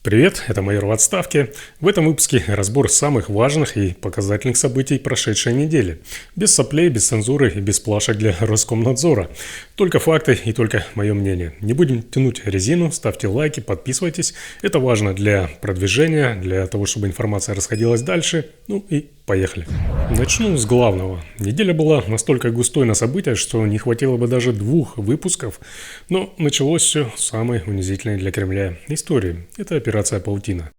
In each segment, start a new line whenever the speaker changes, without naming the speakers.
Привет, это майор в отставке. В этом выпуске разбор самых важных и показательных событий прошедшей недели. Без соплей, без цензуры и без плашек для Роскомнадзора. Только факты и только мое мнение. Не будем тянуть резину, ставьте лайки, подписывайтесь. Это важно для продвижения, для того, чтобы информация расходилась дальше. Ну и поехали. Начну с главного. Неделя была настолько густой на события, что не хватило бы даже 2 выпусков. Но началось все с самой унизительной для Кремля истории. Это операция «Паутина».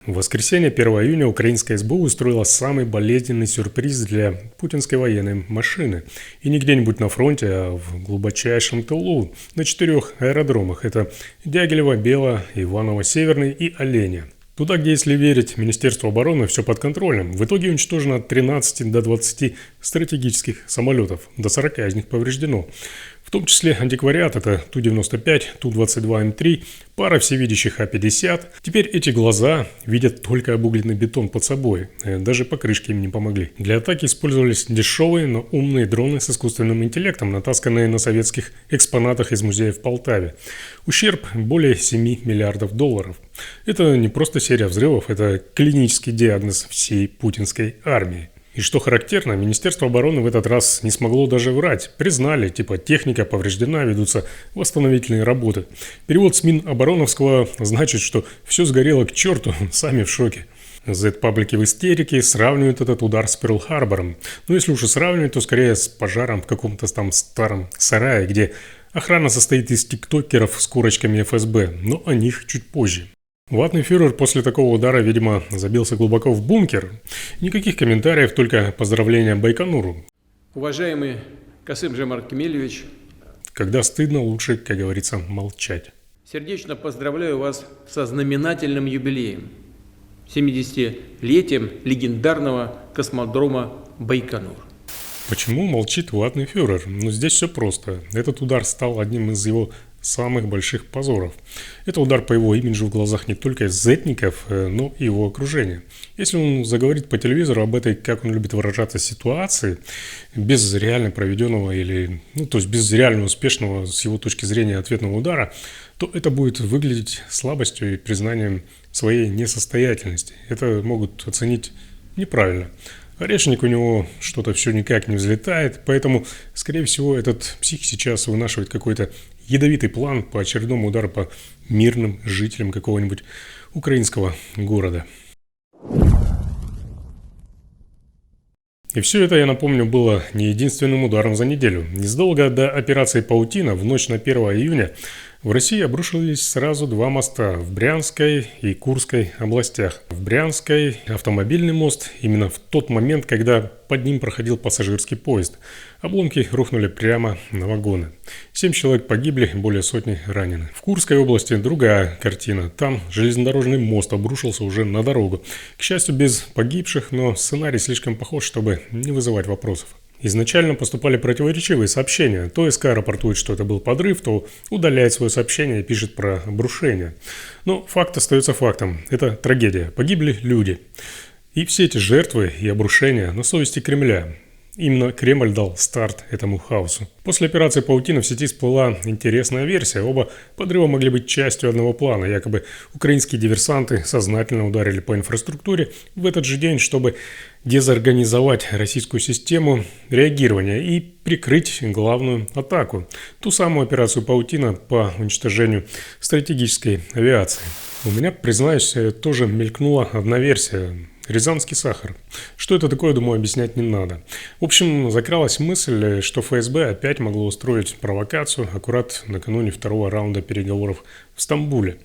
В воскресенье 1 июня украинская СБУ устроила самый болезненный сюрприз для путинской военной машины. И не где-нибудь на фронте, а в глубочайшем тылу, на 4 аэродромах. Это Дягилево, Бело, Иваново, Северный и Оленя. Туда, где, если верить Министерству обороны, все под контролем. В итоге уничтожено от 13 до 20 стратегических самолетов, до 40 из них повреждено. В том числе антиквариат, это Ту-95, Ту-22М3, пара всевидящих А-50. Теперь эти глаза видят только обугленный бетон под собой, даже покрышки им не помогли. Для атаки использовались дешевые, но умные дроны с искусственным интеллектом, натасканные на советских экспонатах из музея в Полтаве. Ущерб более 7 миллиардов долларов. Это не просто серия взрывов, это клинический диагноз всей путинской армии. И что характерно, Министерство обороны в этот раз не смогло даже врать. Признали, техника повреждена, ведутся восстановительные работы. Перевод с Минобороновского значит, что все сгорело к черту, сами в шоке. Z-паблики в истерике сравнивают этот удар с Перл-Харбором. Но если уж и сравнивать, то скорее с пожаром в каком-то там старом сарае, где охрана состоит из тиктокеров с корочками ФСБ, но о них чуть позже. Ватный фюрер после такого удара, видимо, забился глубоко в бункер. Никаких комментариев, только поздравления Байконуру.
Уважаемый Касым-Жомарт Кемелевич,
когда стыдно, лучше, как говорится, молчать.
Сердечно поздравляю вас со знаменательным юбилеем. 70-летием легендарного космодрома Байконур.
Почему молчит ватный фюрер? Здесь все просто. Этот удар стал одним из его самых больших позоров. Это удар по его имиджу в глазах не только зетников, но и его окружения. Если он заговорит по телевизору об этой, как он любит выражаться, ситуации, без реально проведенного или, то есть без реально успешного с его точки зрения ответного удара, то это будет выглядеть слабостью и признанием своей несостоятельности. Это могут оценить неправильно. Орешник у него что-то все никак не взлетает, поэтому, скорее всего, этот псих сейчас вынашивает какой-то ядовитый план по очередному удару по мирным жителям какого-нибудь украинского города. И все это, я напомню, было не единственным ударом за неделю. Незадолго до операции «Паутина» в ночь на 1 июня в России обрушились сразу 2 моста в Брянской и Курской областях. В Брянской автомобильный мост именно в тот момент, когда под ним проходил пассажирский поезд. Обломки рухнули прямо на вагоны. 7 человек погибли, более сотни ранены. В Курской области другая картина. Там железнодорожный мост обрушился уже на дорогу. К счастью, без погибших, но сценарий слишком похож, чтобы не вызывать вопросов. Изначально поступали противоречивые сообщения. То СК рапортует, что это был подрыв, то удаляет свое сообщение и пишет про обрушение. Но факт остается фактом. Это трагедия. Погибли люди. И все эти жертвы и обрушения на совести Кремля. Именно Кремль дал старт этому хаосу. После операции «Паутина» в сети всплыла интересная версия. Оба подрыва могли быть частью одного плана. Якобы украинские диверсанты сознательно ударили по инфраструктуре в этот же день, чтобы дезорганизовать российскую систему реагирования и прикрыть главную атаку. Ту самую операцию «Паутина» по уничтожению стратегической авиации. У меня, признаюсь, тоже мелькнула одна версия. Рязанский сахар. Что это такое, думаю, объяснять не надо. В общем, закралась мысль, что ФСБ опять могло устроить провокацию аккурат накануне 2-го раунда переговоров в Стамбуле.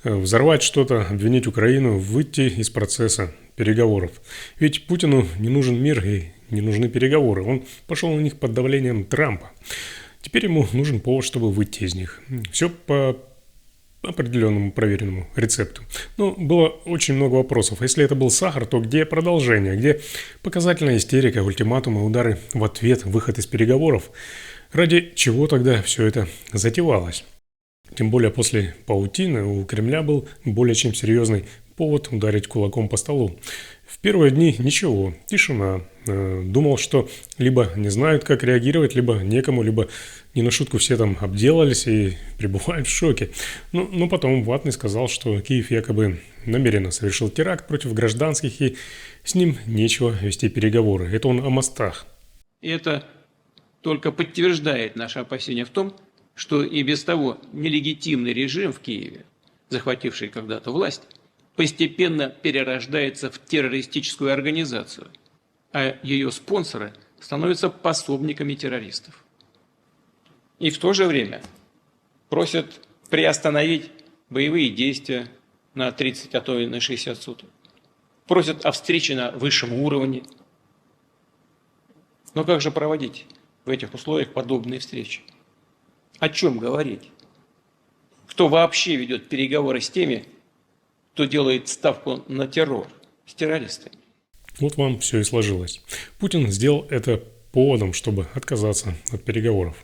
Взорвать что-то, обвинить Украину, выйти из процесса переговоров. Ведь Путину не нужен мир и не нужны переговоры. Он пошел на них под давлением Трампа. Теперь ему нужен повод, чтобы выйти из них. Все по определенному проверенному рецепту. Но было очень много вопросов. Если это был сахар, то где продолжение? Где показательная истерика, ультиматумы, удары в ответ, выход из переговоров? Ради чего тогда все это затевалось? Тем более после «Паутины» у Кремля был более чем серьезный повод ударить кулаком по столу. В первые дни ничего, тишина. Думал, что либо не знают, как реагировать, либо некому, либо не на шутку все там обделались и пребывают в шоке. Но потом Ватный сказал, что Киев якобы намеренно совершил теракт против гражданских, и с ним нечего вести переговоры. Это он о мостах.
И это только подтверждает наше опасение в том, что и без того нелегитимный режим в Киеве, захвативший когда-то власть, постепенно перерождается в террористическую организацию, а ее спонсоры становятся пособниками террористов. И в то же время просят приостановить боевые действия на 30, а то и на 60 суток. Просят о встрече на высшем уровне. Но как же проводить в этих условиях подобные встречи? О чем говорить? Кто вообще ведет переговоры с теми, кто делает ставку на террор, с террористами?
Вот вам все и сложилось. Путин сделал это поводом, чтобы отказаться от переговоров.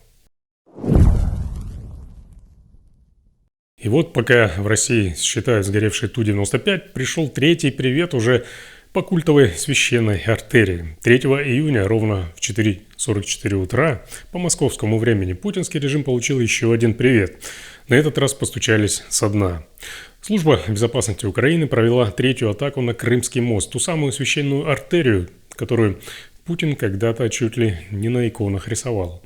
И вот пока в России считают сгоревшей Ту-95, пришел третий привет уже по культовой священной артерии. 3 июня ровно в 4:44 утра по московскому времени путинский режим получил еще один привет. На этот раз постучались со дна. Служба безопасности Украины провела третью атаку на Крымский мост, ту самую священную артерию, которую Путин когда-то чуть ли не на иконах рисовал.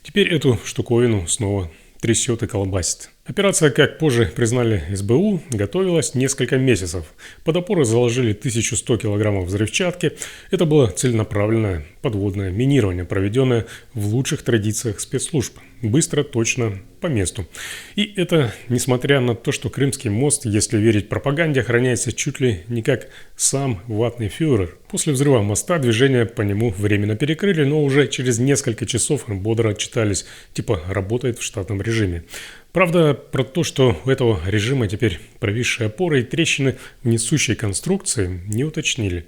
Теперь эту штуковину снова трясет и колбасит. Операция, как позже признали СБУ, готовилась несколько месяцев. Под опоры заложили 1100 килограммов взрывчатки. Это было целенаправленное подводное минирование, проведенное в лучших традициях спецслужб. Быстро, точно, по месту. И это несмотря на то, что Крымский мост, если верить пропаганде, охраняется чуть ли не как сам ватный фюрер. После взрыва моста движение по нему временно перекрыли, но уже через несколько часов бодро отчитались, типа работает в штатном режиме. Правда, про то, что у этого режима теперь провисшие опоры и трещины в несущей конструкции, не уточнили.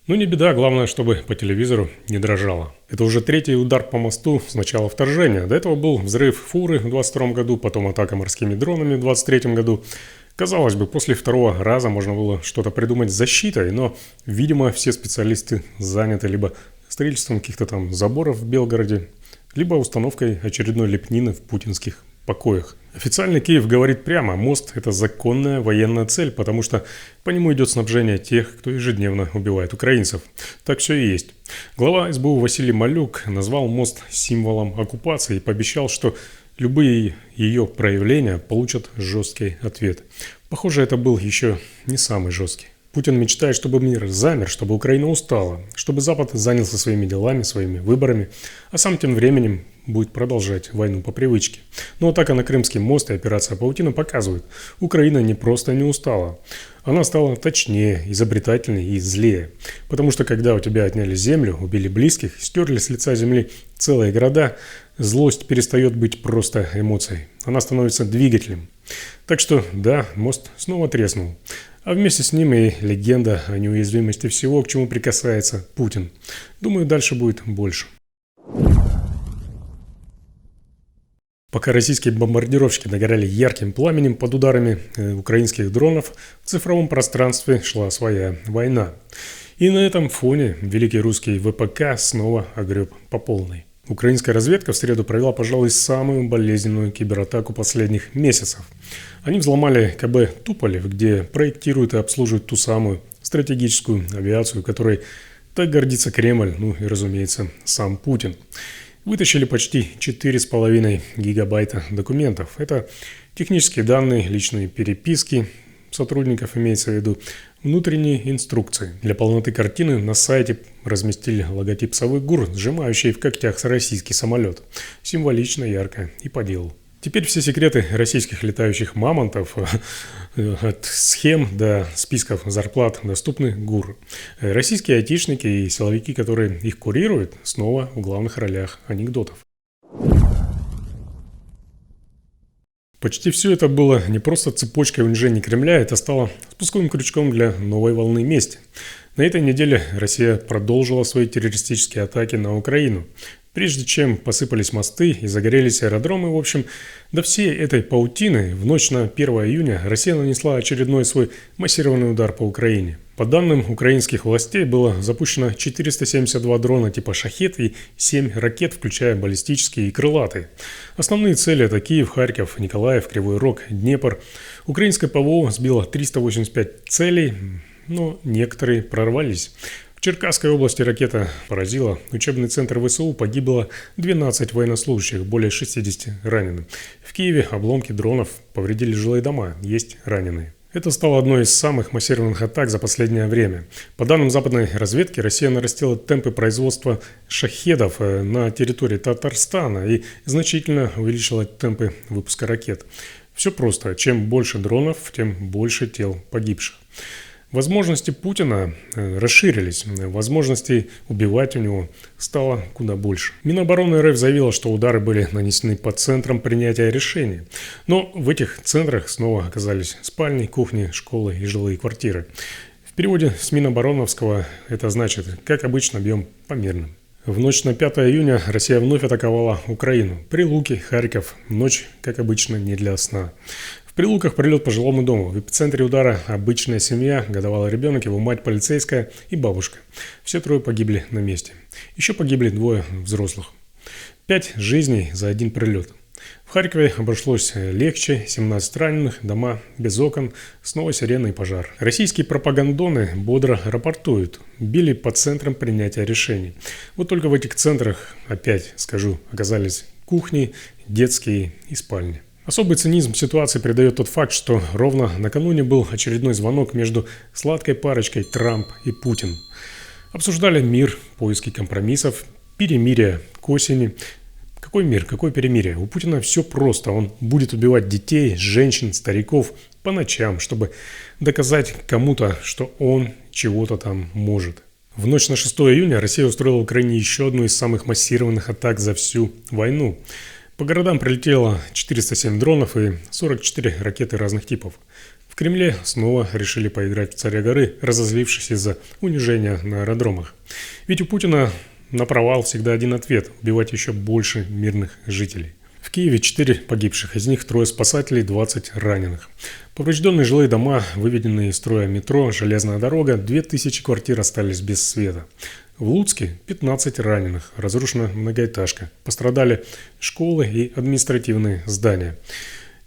Но не беда, главное, чтобы по телевизору не дрожало. Это уже третий удар по мосту с начала вторжения. До этого был взрыв фуры в 22 году, потом атака морскими дронами в 23 году. Казалось бы, после второго раза можно было что-то придумать с защитой, но, видимо, все специалисты заняты либо строительством каких-то там заборов в Белгороде, либо установкой очередной лепнины в путинских покоях. Официальный Киев говорит прямо: мост – это законная военная цель, потому что по нему идет снабжение тех, кто ежедневно убивает украинцев. Так все и есть. Глава СБУ Василий Малюк назвал мост символом оккупации и пообещал, что любые ее проявления получат жесткий ответ. Похоже, это был еще не самый жесткий. Путин мечтает, чтобы мир замер, чтобы Украина устала, чтобы Запад занялся своими делами, своими выборами, а сам тем временем будет продолжать войну по привычке. Но атака на Крымский мост и операция «Паутина» показывают, Украина не просто не устала. Она стала точнее, изобретательнее и злее. Потому что когда у тебя отняли землю, убили близких, стерли с лица земли целые города, злость перестает быть просто эмоцией. Она становится двигателем. Так что да, мост снова треснул. А вместе с ним и легенда о неуязвимости всего, к чему прикасается Путин. Думаю, дальше будет больше. Пока российские бомбардировщики нагорали ярким пламенем под ударами украинских дронов, в цифровом пространстве шла своя война. И на этом фоне великий русский ВПК снова огреб по полной. Украинская разведка в среду провела, пожалуй, самую болезненную кибератаку последних месяцев. Они взломали КБ Туполев, где проектируют и обслуживают ту самую стратегическую авиацию, которой так гордится Кремль, ну и, разумеется, сам Путин. Вытащили почти 4,5 гигабайта документов. Это технические данные, личные переписки сотрудников, имеется в виду, внутренние инструкции. Для полноты картины на сайте разместили логотип совы ГУР, сжимающий в когтях российский самолет. Символично, ярко и по делу. Теперь все секреты российских летающих мамонтов, от схем до списков зарплат, доступны ГУР. Российские айтишники и силовики, которые их курируют, снова в главных ролях анекдотов. Почти все это было не просто цепочкой унижений Кремля, это стало спусковым крючком для новой волны мести. На этой неделе Россия продолжила свои террористические атаки на Украину. Прежде чем посыпались мосты и загорелись аэродромы, в общем, до всей этой паутины в ночь на 1 июня Россия нанесла очередной свой массированный удар по Украине. По данным украинских властей, было запущено 472 дрона типа «Шахед» и 7 ракет, включая баллистические и крылатые. Основные цели – это Киев, Харьков, Николаев, Кривой Рог, Днепр. Украинское ПВО сбило 385 целей, но некоторые прорвались. В Черкасской области ракета поразила учебный центр ВСУ, погибло 12 военнослужащих, более 60 ранены. В Киеве обломки дронов повредили жилые дома, есть раненые. Это стало одной из самых массированных атак за последнее время. По данным западной разведки, Россия нарастила темпы производства «Шахедов» на территории Татарстана и значительно увеличила темпы выпуска ракет. Все просто. Чем больше дронов, тем больше тел погибших. Возможности Путина расширились, возможностей убивать у него стало куда больше. Минобороны РФ заявила, что удары были нанесены по центрам принятия решений. Но в этих центрах снова оказались спальни, кухни, школы и жилые квартиры. В переводе с Минобороновского это значит, как обычно, бьем по мирным. В ночь на 5 июня Россия вновь атаковала Украину. Прилуки, Харьков. Ночь, как обычно, не для сна. В Прилуках прилет по жилому дому. В эпицентре удара обычная семья, годовалый ребенок, его мать полицейская и бабушка. Все трое погибли на месте. Еще погибли 2 взрослых. 5 жизней за один прилет. В Харькове обошлось легче, 17 раненых, дома без окон, снова сирены и пожар. Российские пропагандоны бодро рапортуют, били по центрам принятия решений. Вот только в этих центрах, опять скажу, оказались кухни, детские и спальни. Особый цинизм ситуации придает тот факт, что ровно накануне был очередной звонок между сладкой парочкой Трамп и Путин. Обсуждали мир, поиски компромиссов, перемирие к осени. Какой мир, какое перемирие? У Путина все просто. Он будет убивать детей, женщин, стариков по ночам, чтобы доказать кому-то, что он чего-то там может. В ночь на 6 июня Россия устроила в Украине еще одну из самых массированных атак за всю войну. По городам прилетело 407 дронов и 44 ракеты разных типов. В Кремле снова решили поиграть в царя горы, разозлившись из-за унижения на аэродромах. Ведь у Путина на провал всегда один ответ – убивать еще больше мирных жителей. В Киеве 4 погибших, из них 3 спасателей, 20 раненых. Поврежденные жилые дома, выведенные из строя метро, железная дорога, 2000 квартир остались без света. В Луцке 15 раненых, разрушена многоэтажка, пострадали школы и административные здания.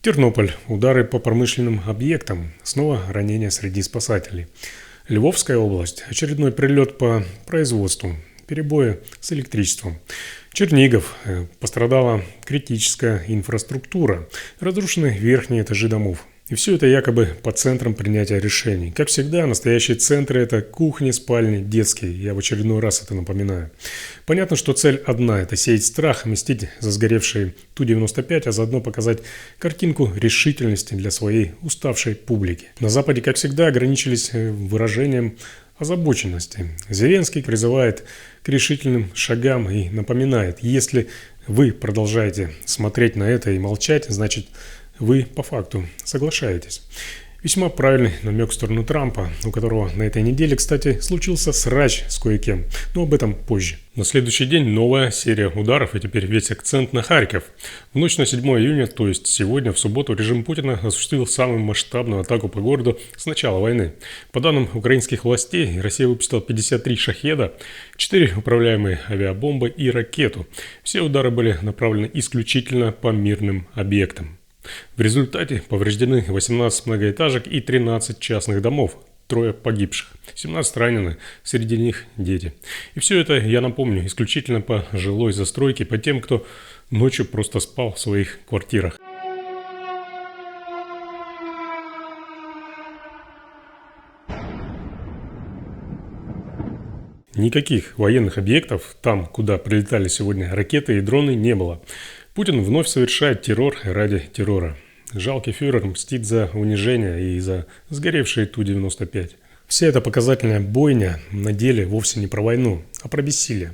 Тернополь, удары по промышленным объектам, снова ранения среди спасателей. Львовская область, очередной прилет по производству, перебои с электричеством. Чернигов, пострадала критическая инфраструктура, разрушены верхние этажи домов. И все это якобы по центрам принятия решений. Как всегда, настоящие центры – это кухни, спальни, детские. Я в очередной раз это напоминаю. Понятно, что цель одна – это сеять страх, мстить за сгоревшие Ту-95, а заодно показать картинку решительности для своей уставшей публики. На Западе, как всегда, ограничились выражением озабоченности. Зеленский призывает к решительным шагам и напоминает, если вы продолжаете смотреть на это и молчать, значит, вы по факту соглашаетесь. Весьма правильный намек в сторону Трампа, у которого на этой неделе, кстати, случился срач с кое-кем, но об этом позже. На следующий день новая серия ударов, и теперь весь акцент на Харьков. В ночь на 7 июня, то есть сегодня, в субботу, режим Путина осуществил самую масштабную атаку по городу с начала войны. По данным украинских властей, Россия выпустила 53 «Шахеда», 4 управляемые авиабомбы и ракету. Все удары были направлены исключительно по мирным объектам. В результате повреждены 18 многоэтажек и 13 частных домов, 3 погибших, 17 ранены, среди них дети. И все это, я напомню, исключительно по жилой застройке, по тем, кто ночью просто спал в своих квартирах. Никаких военных объектов там, куда прилетали сегодня ракеты и дроны, не было. Путин вновь совершает террор ради террора. Жалкий фюрер мстит за унижение и за сгоревшие Ту-95. Вся эта показательная бойня на деле вовсе не про войну, а про бессилие.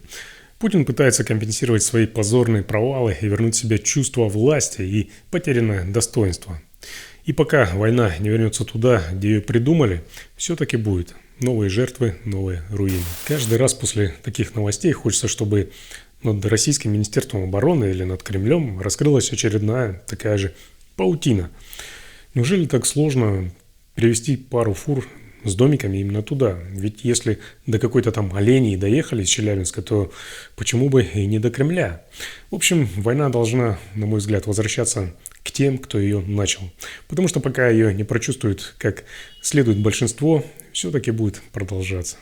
Путин пытается компенсировать свои позорные провалы и вернуть себе чувство власти и потерянное достоинство. И пока война не вернется туда, где ее придумали, все-таки будет. Новые жертвы, новые руины. Каждый раз после таких новостей хочется, чтобы над Российским Министерством обороны или над Кремлем раскрылась очередная такая же паутина. Неужели так сложно перевести пару фур с домиками именно туда. Ведь если до какой-то там Оленей доехали из Челябинска, то почему бы и не до Кремля? В общем, война должна, на мой взгляд, возвращаться к тем, кто ее начал. Потому что пока ее не прочувствует как следует большинство, все-таки будет продолжаться.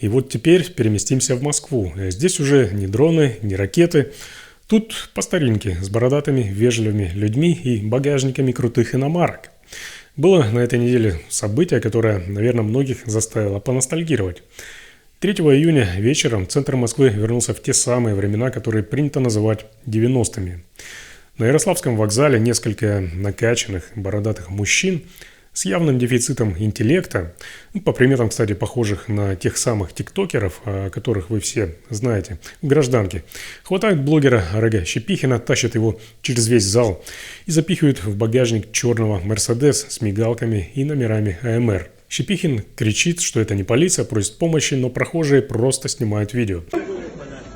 И вот теперь переместимся в Москву. Здесь уже не дроны, не ракеты. Тут по старинке, с бородатыми, вежливыми людьми и багажниками крутых иномарок. Было на этой неделе событие, которое, наверное, многих заставило поностальгировать. 3 июня вечером центр Москвы вернулся в те самые времена, которые принято называть 90-ми. На Ярославском вокзале несколько накачанных бородатых мужчин с явным дефицитом интеллекта, по приметам, кстати, похожих на тех самых тиктокеров, о которых вы все знаете, в гражданке, хватают блогера Олега Щепихина, тащат его через весь зал и запихивают в багажник черного «Мерседес» с мигалками и номерами АМР. Щепихин кричит, что это не полиция, просит помощи, но прохожие просто снимают видео.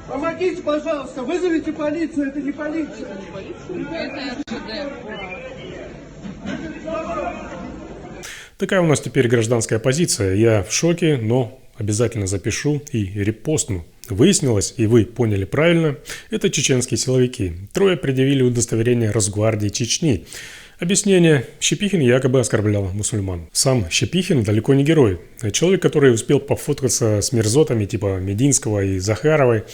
Помогите, пожалуйста, вызовите полицию, это не полиция.
Это РЖД.
Такая у нас теперь гражданская позиция. Я в шоке, но обязательно запишу и репостну. Выяснилось, и вы поняли правильно, это чеченские силовики. 3 предъявили удостоверение Росгвардии Чечни. Объяснение: Щепихин якобы оскорблял мусульман. Сам Щепихин далеко не герой. Человек, который успел пофоткаться с мерзотами типа Мединского и Захаровой,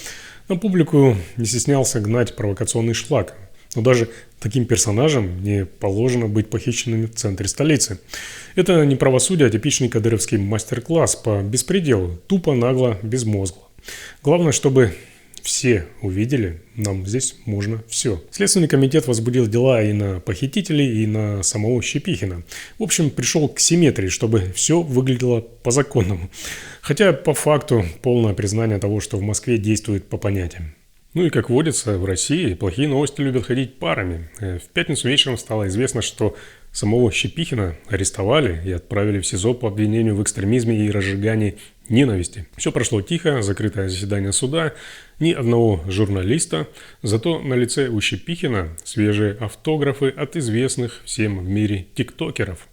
на публику не стеснялся гнать провокационный шлак. Но даже таким персонажам не положено быть похищенными в центре столицы. Это не правосудие, а типичный кадыровский мастер-класс по беспределу, тупо, нагло, безмозгло. Главное, чтобы все увидели, нам здесь можно все. Следственный комитет возбудил дела и на похитителей, и на самого Щепихина. В общем, пришел к симметрии, чтобы все выглядело по-законному. Хотя, по факту, полное признание того, что в Москве действует по понятиям. Ну и, как водится, в России плохие новости любят ходить парами. В пятницу вечером стало известно, что самого Щепихина арестовали и отправили в СИЗО по обвинению в экстремизме и разжигании ненависти. Все прошло тихо, закрытое заседание суда, ни одного журналиста, зато на лице у Щепихина свежие автографы от известных всем в мире тиктокеров.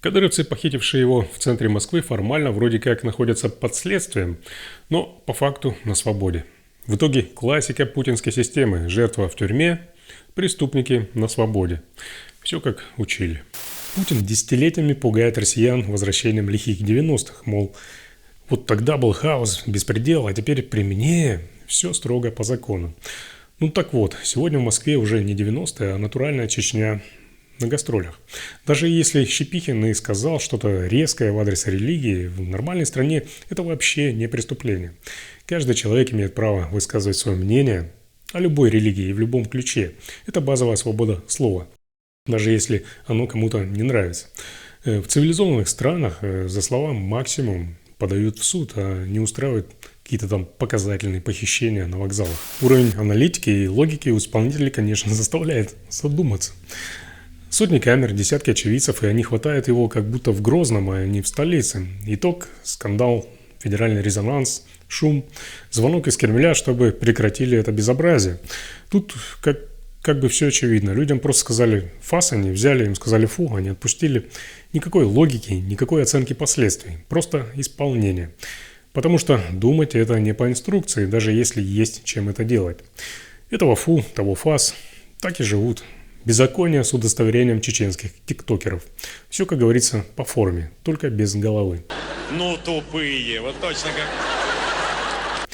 Кадыровцы, похитившие его в центре Москвы, формально вроде как находятся под следствием, но по факту на свободе. В итоге классика путинской системы: жертва в тюрьме, преступники на свободе. Все как учили. Путин десятилетиями пугает россиян возвращением лихих 90-х, мол, вот тогда был хаос, беспредел, а теперь при мне все строго по закону. Ну так вот, сегодня в Москве уже не 90-е, а натуральная Чечня на гастролях. Даже если Щепихин и сказал что-то резкое в адрес религии, в нормальной стране это вообще не преступление. Каждый человек имеет право высказывать свое мнение о любой религии и в любом ключе. Это базовая свобода слова, даже если оно кому-то не нравится. В цивилизованных странах за слова максимум подают в суд, а не устраивают какие-то там показательные похищения на вокзалах. Уровень аналитики и логики у исполнителей, конечно, заставляет задуматься. Сотни камер, десятки очевидцев, и они хватают его как будто в Грозном, а не в столице. Итог: скандал, федеральный резонанс, шум, звонок из Кремля, чтобы прекратили это безобразие. Тут как бы все очевидно. Людям просто сказали «фас», они взяли, им сказали «фу», они отпустили. Никакой логики, никакой оценки последствий, просто исполнение. Потому что думать это не по инструкции, даже если есть чем это делать. Этого «фу», того «фас», так и живут. Беззаконие с удостоверением чеченских тиктокеров. Все, как говорится, по форме, только без головы.
Ну, тупые, вот точно как...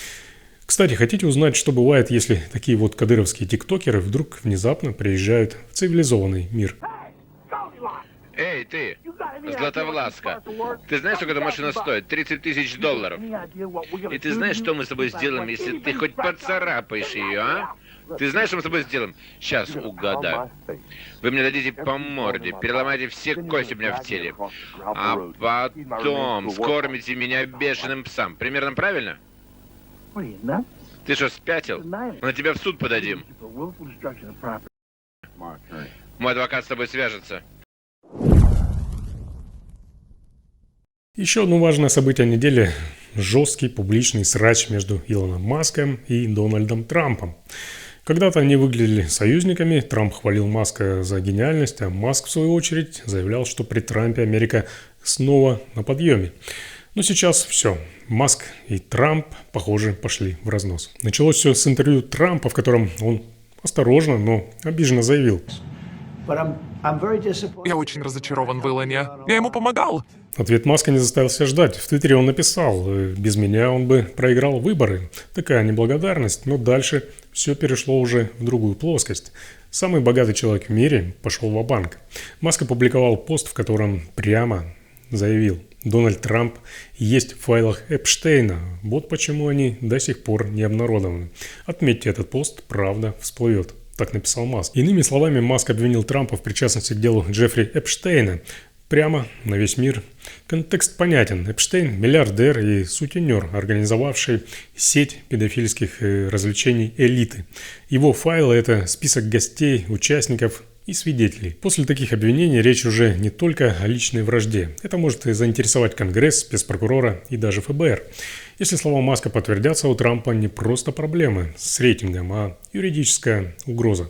Кстати, хотите узнать, что бывает, если такие вот кадыровские тиктокеры вдруг внезапно приезжают в цивилизованный мир?
Эй, ты, Златовласка, ты знаешь, сколько эта машина стоит? $30 000. И ты знаешь, что мы с тобой сделаем, если ты хоть поцарапаешь ее, а? Ты знаешь, что мы с тобой сделаем? Сейчас угадаю. Вы мне дадите по морде, переломаете все кости у меня в теле, а потом скормите меня бешеным псам. Примерно правильно? Ты что, спятил? Мы на тебя в суд подадим. Мой адвокат с тобой свяжется.
Еще одно важное событие недели – жесткий публичный срач между Илоном Маском и Дональдом Трампом. Когда-то они выглядели союзниками, Трамп хвалил Маска за гениальность, а Маск, в свою очередь, заявлял, что при Трампе Америка снова на подъеме. Но сейчас все. Маск и Трамп, похоже, пошли в разнос. Началось все с интервью Трампа, в котором он осторожно, но обиженно заявил:
Я очень разочарован в Илоне. Я ему помогал.
Ответ Маска не заставил себя ждать. В Твиттере он написал: без меня он бы проиграл выборы. Такая неблагодарность, но дальше все перешло уже в другую плоскость. Самый богатый человек в мире пошел ва-банк. Маск опубликовал пост, в котором прямо заявил: Дональд Трамп есть в файлах Эпштейна. Вот почему они до сих пор не обнародованы. Отметьте этот пост, правда всплывет. Так написал Маск. Иными словами, Маск обвинил Трампа в причастности к делу Джеффри Эпштейна. Прямо на весь мир. Контекст понятен. Эпштейн – миллиардер и сутенер, организовавший сеть педофильских развлечений элиты. Его файлы – это список гостей, участников и свидетелей. После таких обвинений речь уже не только о личной вражде. Это может заинтересовать Конгресс, спецпрокурора и даже ФБР. Если слова Маска подтвердятся, у Трампа не просто проблемы с рейтингом, а юридическая угроза.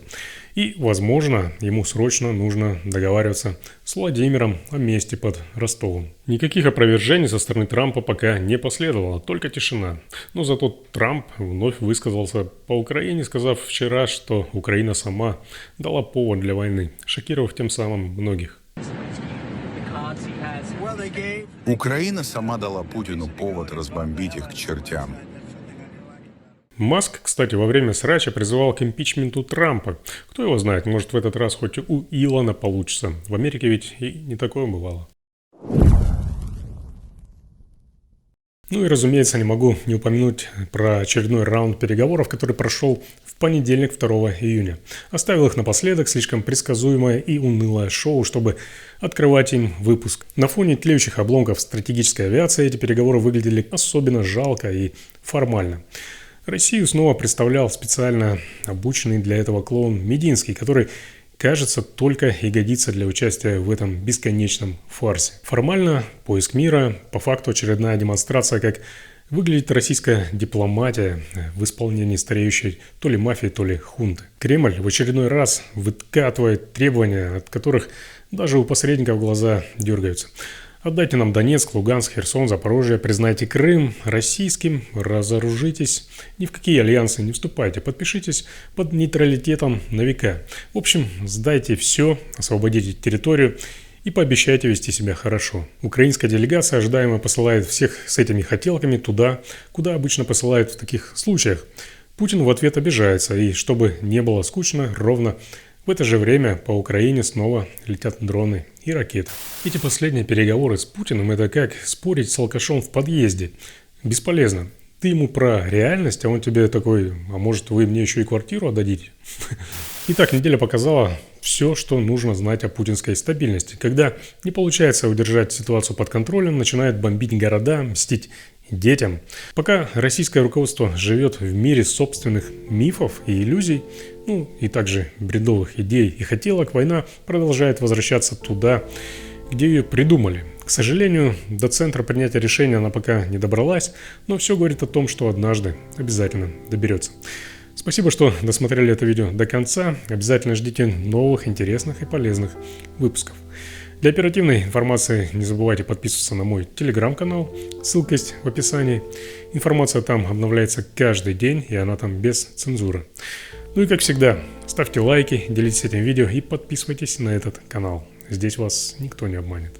И, возможно, ему срочно нужно договариваться с Владимиром о месте под Ростовом. Никаких опровержений со стороны Трампа пока не последовало, только тишина. Но зато Трамп вновь высказался по Украине, сказав вчера, что Украина сама дала повод для войны, шокировав тем самым многих.
Украина сама дала Путину повод разбомбить их к чертям.
Маск, кстати, во время срача призывал к импичменту Трампа. Кто его знает, может в этот раз хоть у Илона получится. В Америке ведь и не такое бывало. Ну и, разумеется, не могу не упомянуть про очередной раунд переговоров, который прошел в понедельник, 2 июня. Оставил их напоследок, слишком предсказуемое и унылое шоу, чтобы открывать им выпуск. На фоне тлеющих обломков стратегической авиации эти переговоры выглядели особенно жалко и формально. Россию снова представлял специально обученный для этого клоун Мединский, который, кажется, только и годится для участия в этом бесконечном фарсе. Формально поиск мира, по факту очередная демонстрация, как выглядит российская дипломатия в исполнении стареющей то ли мафии, то ли хунты. Кремль в очередной раз выкатывает требования, от которых даже у посредников глаза дергаются. Отдайте нам Донецк, Луганск, Херсон, Запорожье, признайте Крым российским, разоружитесь, ни в какие альянсы не вступайте, подпишитесь под нейтралитетом на века. В общем, сдайте все, освободите территорию и пообещайте вести себя хорошо. Украинская делегация ожидаемо посылает всех с этими хотелками туда, куда обычно посылают в таких случаях. Путин в ответ обижается, и чтобы не было скучно, ровно в это же время по Украине снова летят дроны и ракеты. Эти последние переговоры с Путиным – это как спорить с алкашом в подъезде. Бесполезно. Ты ему про реальность, а он тебе такой: а может, вы мне еще и квартиру отдадите? Итак, неделя показала все, что нужно знать о путинской стабильности. Когда не получается удержать ситуацию под контролем, начинает бомбить города, мстить детям. Пока российское руководство живет в мире собственных мифов и иллюзий, и также бредовых идей и хотелок, война продолжает возвращаться туда, где ее придумали. К сожалению, до центра принятия решения она пока не добралась, но все говорит о том, что однажды обязательно доберется. Спасибо, что досмотрели это видео до конца. Обязательно ждите новых, интересных и полезных выпусков. Для оперативной информации не забывайте подписываться на мой телеграм-канал, ссылка есть в описании. Информация там обновляется каждый день, и она там без цензуры. Ну и как всегда, ставьте лайки, делитесь этим видео и подписывайтесь на этот канал. Здесь вас никто не обманет.